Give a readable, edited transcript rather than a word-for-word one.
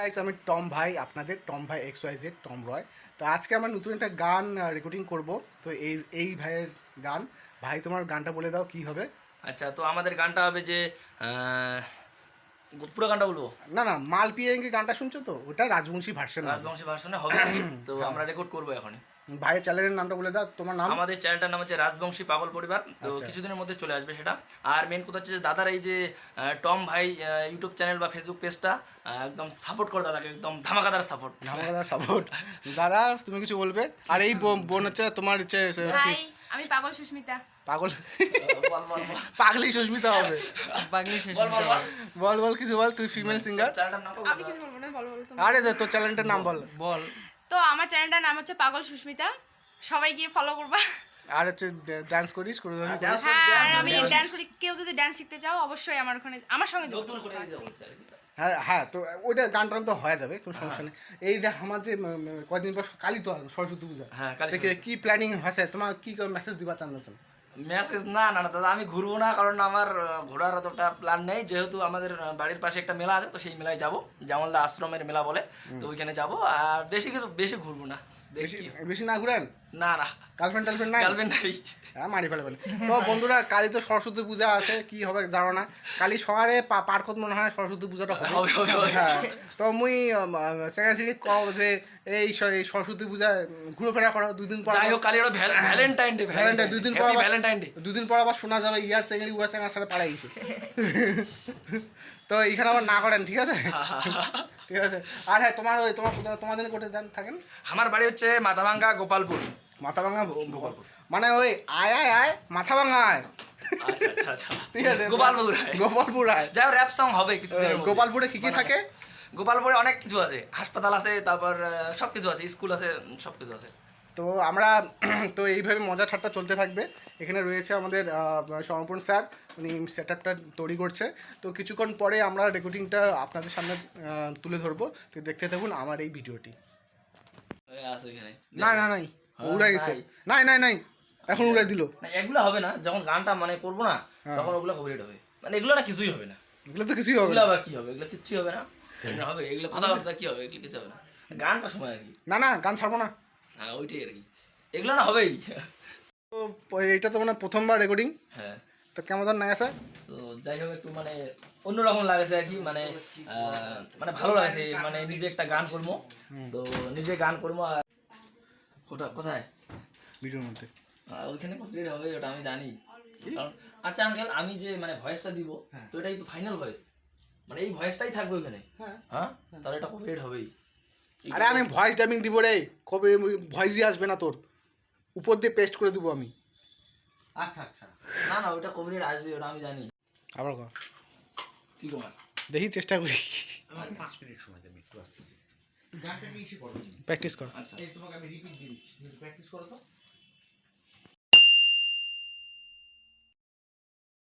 Guys, আমি Tom ভাই, আপনাদের টম ভাই XYZ টম রয়। তো আজকে আমরা নতুন একটা গান রেকর্ডিং করব। তো এই ভাইয়ের গান। ভাই, তোমার গানটা বলে দাও কি হবে। আচ্ছা, তো আমাদের গানটা হবে যে পুরো গানটা বলবো। না না, মাল পিয়েঙ্গে গানটা শুনছো তো, ওটা রাজবংশী ভার্সন হবে। রাজবংশী ভার্সনে হবে আর কি। তো হ্যাঁ, আমরা রেকর্ড করবো এখনই। ভাইয়ের চ্যানেলের নামটা বলে দাও, তোমার নাম। আমাদের চ্যানেলটার নাম হচ্ছে রাজবংশী পাগল পরিবার। তো আচ্ছা। কিছুদিনের মধ্যে চলে আসবে সেটা। আর মেন কথা হচ্ছে যে দাদার এই যে টম ভাই ইউটিউব চ্যানেল বা ফেসবুক পেজটা একদম সাপোর্ট করে দাদাকে, একদম ধামাকাদার সাপোর্ট। ধামাকাদার সাপোর্ট। দাদা, তুমি কিছু বলবে? আর এই বোন হচ্ছে তোমার হচ্ছে হাই, আমি পাগল সুস্মিতা। পাগল পাগলি সুস্মিতা হবে। পাগলি বল বল বল। বল বল, কিছু বল, তুই ফিমেল সিঙ্গার। চ্যানেলটার নামটা আমি কিছু বলবো না, বলো বলো তুমি। আরে তোর চ্যানেলটার নাম বল। বল। তো আমার চ্যানেলটার নাম হচ্ছে পাগল সুস্মিতা, সবাই গিয়ে ফলো করবা। আর হচ্ছে ডান্স করিস, কোরিওগ্রাফি করিস। dance- হ্যাঁ, আর আমি dance- ডান্স করি। কেউ যদি ডান্স শিখতে চাও অবশ্যই আমার সঙ্গে যোগাযোগ নতুন করে করতে দিতে পারছি। বলছে আর কি। হ্যাঁ হ্যাঁ, তো ওইটা গান টান তো হয়ে যাবে, কোনো সমস্যা নেই। এই দেখ, আমার যে কয়েকদিন পর কালী তো আসবে, সরস্বতী পূজা। হ্যাঁ, কালী দেখে সরস্বতী। কি প্ল্যানিং হয়েছে তোমার, কি মেসেজ দিবা চান্দাছেন? মেসেজ না না না দাদা, আমি ঘুরবো না, কারণ আমার ঘোরার অতটা প্ল্যান নেই। যেহেতু আমাদের বাড়ির পাশে একটা মেলা আছে, তো সেই মেলায় যাবো, জামালদা আশ্রমের মেলা বলে। তো ওইখানে যাবো। আর বেশি ঘুরবো না, বেশি দেখি। বেশি না ঘুরেন? না না, গার্লফ্রেন্ড টার্লফ্রেন্ড নাই? গার্লফ্রেন্ড নাই। হ্যাঁ, মারি ফেলে ফেলে। তো বন্ধুরা, কালী তো সরস্বতী পূজা আছে, কি হবে জানো না। কালী সকালে পার্কত মনে হয় সরস্বতী পূজাটা হবে। হবে, হবে, হবে। হ্যাঁ, তো মুই সেক্রেটারি কও যে এই সরস্বতী পূজা ঘুরোফেরা করো 2 দিন পর। যাই হোক, কালি ওটা ভ্যালেন্টাইন ডে। ভ্যালেন্টাইন 2 দিন পর ভ্যালেন্টাইন ডে। 2 দিন পর আবার শোনা যাবে ইয়ার চেঙ্গেলি উয়ার চেঙ্গার সাথে পাড়াই গেছে। তো এইখানে আবার না করেন, ঠিক আছে? ঠিক আছে। আর হ্যাঁ, তোমাদের কোটে থাকেন? আমার বাড়ি হচ্ছে মাথাভাঙ্গা, গোপালপুর। মাথা ভাঙা মানে ওই আয় আয় আয় মাথা ভাঙা আয়। আচ্ছা আচ্ছা আচ্ছা। ঠিক আছে, গোপালপুর আয়। গোপালপুর আয়। যাই হোক, র্যাপ সং হবে কিছুদিনের মধ্যে। গোপালপুরে কি কি থাকে? গোপালপুরে অনেক কিছু আছে, হাসপাতাল আছে, তারপর সব কিছু আছে, স্কুল আছে, সব কিছু আছে। তো আমরা তো এইভাবে মজা ঠাট্টা চলতে থাকবে। এখানে রয়েছে আমাদের সমর্পণ স্যার, উনি সেট আপটা তৈরি করছে। তো কিছুক্ষণ পরে আমরা রেকর্ডিংটা আপনাদের সামনে তুলে ধরবো। তো দেখতে থাকুন আমার এই ভিডিওটি। আছে এখানে। না না নাই, হ্যাঁ, উড়াই গেছে। নাই। নাই নাই নাই, এখন উড়াই দিল। না, এগুলো হবে না, যখন গানটা মানে করবো না, হ্যাঁ। তখন ওগুলো কপিরাইট হবে। মানে এগুলো না, কিছুই হবে না। এগুলো তো কিছুই হবে এগুলো না। আবার কি হবে? এগুলো কিচ্ছুই হবে না। এগুলো হবে, এগুলো কথাবার্তা কি হবে? এগুলো কিছু হবে না, গানটা সময় আর কি। না না, গান ছাড়বো না। হ্যাঁ, ওইটাই আর কি। এগুলো না হবেই। তো এটা তো মানে প্রথমবার রেকর্ডিং, হ্যাঁ। তো কেমন না গেছে? তো যাই হোক, একটু মানে অন্যরকম লাগেছে আর কি। মানে মানে ভালো লাগছে, মানে নিজে একটা গান করবো। তো নিজে গান করবো। আর কোথায় ভিডিওর মধ্যে ওইখানে কমপ্লিট হবে, ওটা আমি জানি। কারণ আচ্ছা আঙ্কেল, আমি যে মানে ভয়েসটা দিব, তো এটাই তো ফাইনাল ভয়েস, মানে এই ভয়েসটাই থাকবে ওইখানে। হ্যাঁ, তাহলে এটা কমপ্লিট হবেই। আরে আমি ভয়েস ডাবিং দিব রে, কবে ভয়েস দিয়ে আসবে না তোর, উপর দিয়ে পেস্ট করে দিব আমি। আচ্ছা আচ্ছা। না না, ওটা কমপ্লিট আসবে, ওটা আমি জানি। আবার কর, কি কুমার, দেখি চেষ্টা করি। আমার 5 মিনিট সময় দেবে, একটু আসতেছি। গানটাকে ইসে করো, প্র্যাকটিস কর। আচ্ছা। এই তোমাকে আমি রিপিট দিয়ে দিচ্ছি, প্র্যাকটিস করো তো।